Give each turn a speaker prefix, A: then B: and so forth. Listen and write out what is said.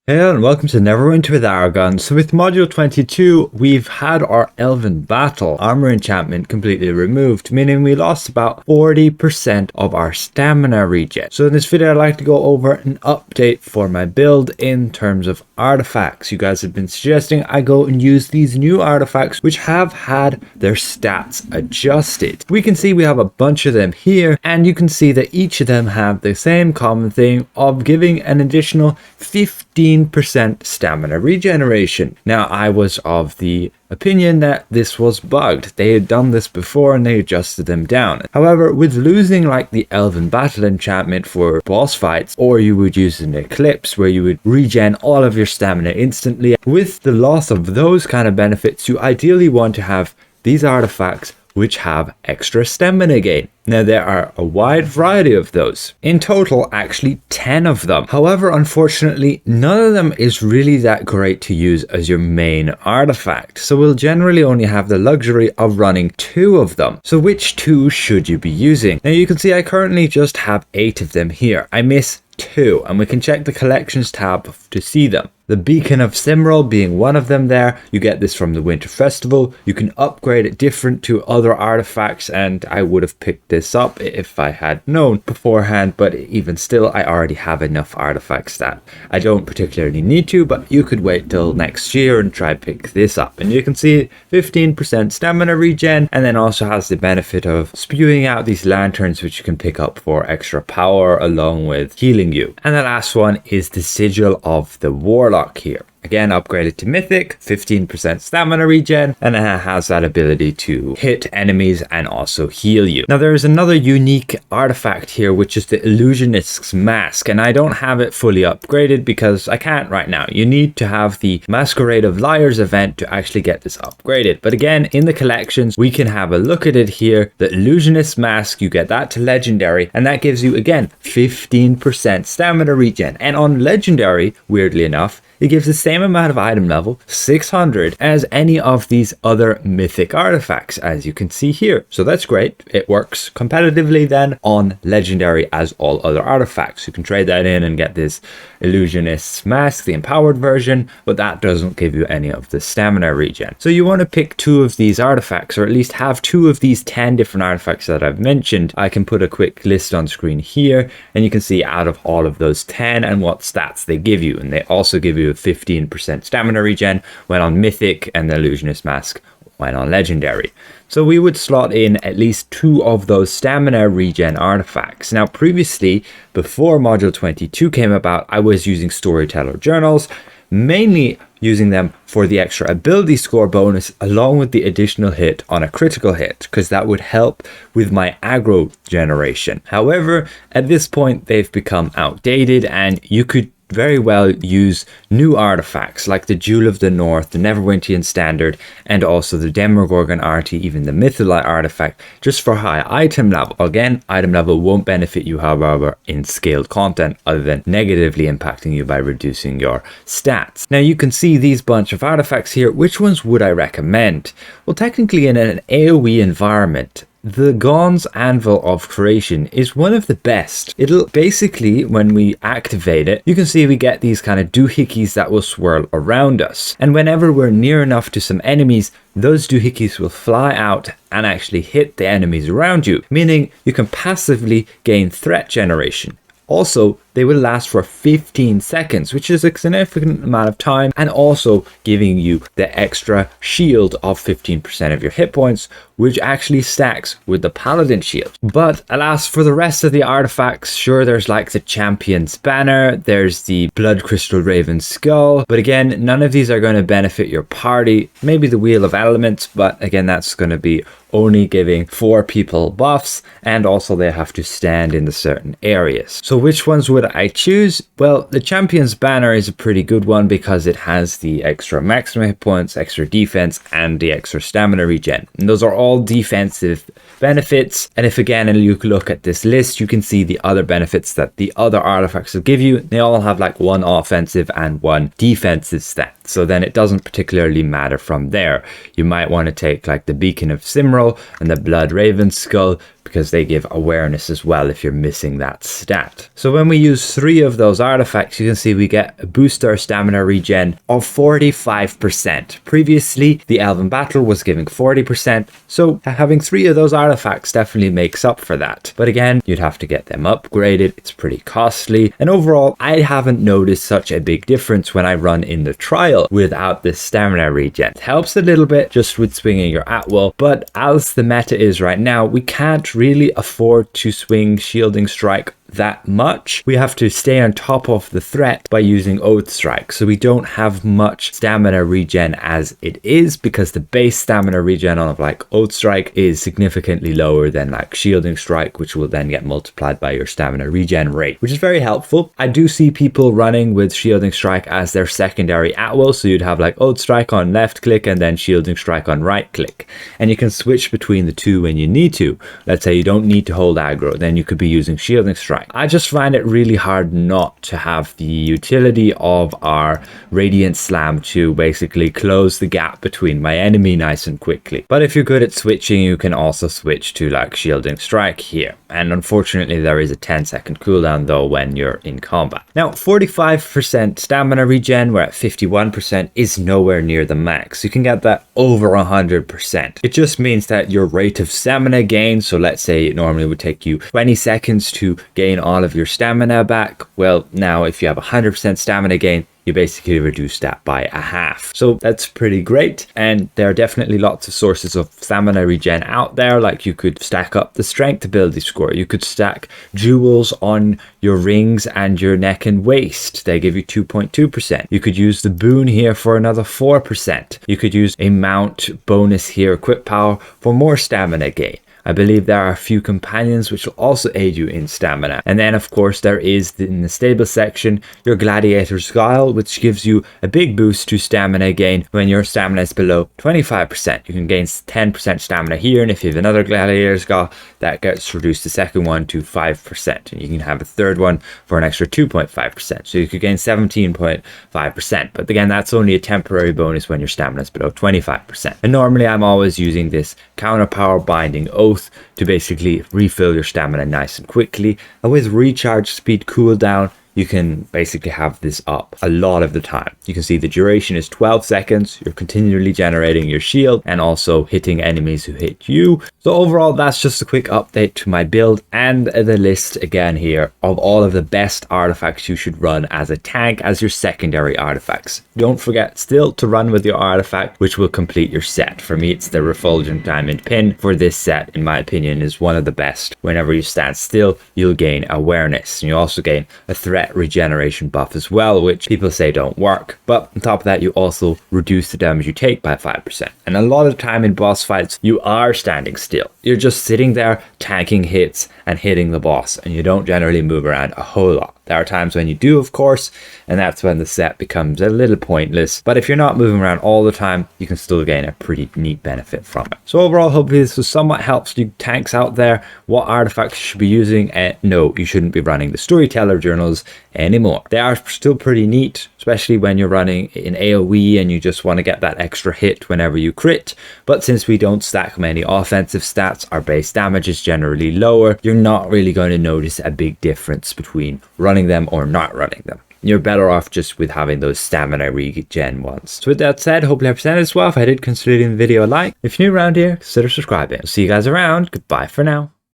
A: Hey and welcome to Neverwinter with Aragon. So with module 22, we've had our Elven battle armor enchantment completely removed, meaning we lost about 40% of our stamina regen. So in this video, I'd like to go over an update for my build in terms of artifacts. You guys have been suggesting I go and use these new artifacts, which have had their stats adjusted. We can see we have a bunch of them here, and you can see that each of them have the same common thing of giving an additional 15% stamina regeneration. Now, I was of the opinion that this was bugged. They had done this before and they adjusted them down. However, with losing like the Elven battle enchantment for boss fights, or you would use an Eclipse where you would regen all of your stamina instantly, with the loss of those kind of benefits, you ideally want to have these artifacts which have extra stamina gain. Now, there are a wide variety of those. In total, actually 10 of them. However, unfortunately, none of them is really that great to use as your main artifact. So we'll generally only have the luxury of running 2 of them. So which 2 should you be using? Now, you can see I currently just have 8 of them here. I miss 2, and we can check the collections tab to see them. The Beacon of Cimmeral being one of them there. You get this from the Winter Festival. You can upgrade it different to other artifacts, and I would have picked this up if I had known beforehand, but even still, I already have enough artifacts that I don't particularly need to, but you could wait till next year and try pick this up. And you can see 15% stamina regen, and then also has the benefit of spewing out these lanterns, which you can pick up for extra power along with healing you. And the last one is the Sigil of the Warlock here. Again, upgraded to Mythic, 15% stamina regen, and it has that ability to hit enemies and also heal you. Now, there is another unique artifact here, which is the Illusionist's Mask, and I don't have it fully upgraded because I can't right now. You need to have the Masquerade of Liars event to actually get this upgraded. But again, in the collections, we can have a look at it here. The Illusionist's Mask, you get that to Legendary, and that gives you, again, 15% stamina regen. And on Legendary, weirdly enough, it gives the same amount of item level, 600, as any of these other mythic artifacts, as you can see here. So that's great. It works competitively then on Legendary as all other artifacts. You can trade that in and get this Illusionist's Mask, the empowered version, but that doesn't give you any of the stamina regen. So you want to pick 2 of these artifacts, or at least have 2 of these 10 different artifacts that I've mentioned. I can put a quick list on screen here, and you can see out of all of those 10 and what stats they give you. And they also give you a 15% stamina regen when on Mythic, and the Illusionist Mask when on Legendary. So we would slot in at least 2 of those stamina regen artifacts. Now, previously, before module 22 came about, I was using Storyteller Journals, mainly using them for the extra ability score bonus along with the additional hit on a critical hit, because that would help with my aggro generation. However, at this point, they've become outdated, and you could very well use new artifacts like the Jewel of the North, the Neverwinter Standard, and also the Demogorgon Arty, even the Mytholite artifact, just for high item level. Again, item level won't benefit you, however, in scaled content, other than negatively impacting you by reducing your stats. Now, you can see these bunch of artifacts here. Which ones would I recommend? Well, technically in an AoE environment, the Gaun's Anvil of Creation is one of the best. It'll basically, when we activate it, you can see we get these kind of doohickeys that will swirl around us. And whenever we're near enough to some enemies, those doohickeys will fly out and actually hit the enemies around you, meaning you can passively gain threat generation. Also, they will last for 15 seconds, which is a significant amount of time, and also giving you the extra shield of 15% of your hit points, which actually stacks with the Paladin shield. But alas, for the rest of the artifacts, sure, there's like the Champion's Banner, there's the Blood Crystal Raven Skull, but again, none of these are going to benefit your party. Maybe the Wheel of Elements, but again, that's going to be only giving 4 people buffs, and also they have to stand in the certain areas. So which ones would I choose? Well, the Champion's Banner is a pretty good one because it has the extra maximum hit points, extra defense, and the extra stamina regen. And those are all defensive benefits. And if again you look at this list, you can see the other benefits that the other artifacts will give you. They all have like 1 offensive and 1 defensive stat. So then it doesn't particularly matter from there. You might want to take like the Beacon of Cymrul and the Blood Raven Skull, because they give awareness as well if you're missing that stat. So when we use 3 of those artifacts, you can see we get a boost to our stamina regen of 45%. Previously, the Elven Battle was giving 40%, so having 3 of those artifacts definitely makes up for that. But again, you'd have to get them upgraded, it's pretty costly, and overall, I haven't noticed such a big difference when I run in the trial without this stamina regen. It helps a little bit just with swinging your at-will, but as the meta is right now, we can't really afford to swing Shielding Strike that much. We have to stay on top of the threat by using Oath Strike, so we don't have much stamina regen as it is, because the base stamina regen on like Oath Strike is significantly lower than like Shielding Strike, which will then get multiplied by your stamina regen rate, which is very helpful. I do see people running with Shielding Strike as their secondary at-will, so you'd have like Oath Strike on left click and then Shielding Strike on right click, and you can switch between the two when you need to. Let's say you don't need to hold aggro, then you could be using Shielding Strike. I just find it really hard not to have the utility of our Radiant Slam to basically close the gap between my enemy nice and quickly. But if you're good at switching, you can also switch to like Shielding Strike here. And unfortunately, there is a 10-second cooldown though when you're in combat. Now, 45% stamina regen, we're at 51%, is nowhere near the max. You can get that over 100%. It just means that your rate of stamina gain, so let's say it normally would take you 20 seconds to gain all of your stamina back. Well, now if you have 100% stamina gain, you basically reduce that by a half. So that's pretty great. And there are definitely lots of sources of stamina regen out there. Like you could stack up the strength ability score. You could stack jewels on your rings and your neck and waist. They give you 2.2%. You could use the boon here for another 4%. You could use a mount bonus here, equip power, for more stamina gain. I believe there are a few companions which will also aid you in stamina. And then of course there is in the stable section your Gladiator's Guile, which gives you a big boost to stamina gain when your stamina is below 25%. You can gain 10% stamina here, and if you have another Gladiator's Guile, that gets reduced the second one to 5%, and you can have a third one for an extra 2.5%. So you could gain 17.5%, but again, that's only a temporary bonus when your stamina is below 25%. And normally I'm always using this counter power binding oath to basically refill your stamina nice and quickly. And with recharge speed cooldown, you can basically have this up a lot of the time. You can see the duration is 12 seconds. You're continually generating your shield and also hitting enemies who hit you. So overall, that's just a quick update to my build and the list again here of all of the best artifacts you should run as a tank as your secondary artifacts. Don't forget still to run with your artifact, which will complete your set. For me, it's the Refulgent Diamond Pin for this set, in my opinion, is one of the best. Whenever you stand still, you'll gain awareness, and you also gain a threat regeneration buff as well, which people say don't work. But on top of that, you also reduce the damage you take by 5%. And a lot of the time in boss fights, you are standing still. You're just sitting there tanking hits and hitting the boss, and you don't generally move around a whole lot. There are times when you do, of course, and that's when the set becomes a little pointless. But if you're not moving around all the time, you can still gain a pretty neat benefit from it. So overall, hopefully this was somewhat helps you tanks out there. What artifacts you should be using? No, you shouldn't be running the Storyteller Journals anymore. They are still pretty neat, especially when you're running in AoE and you just want to get that extra hit whenever you crit. But since we don't stack many offensive stats, our base damage is generally lower. You're not really going to notice a big difference between running them or not running them. You're better off just with having those stamina regen ones. So with that said, hopefully I presented this well. If I did, consider giving the video a like. If you're new around here, consider subscribing. I'll see you guys around. Goodbye for now.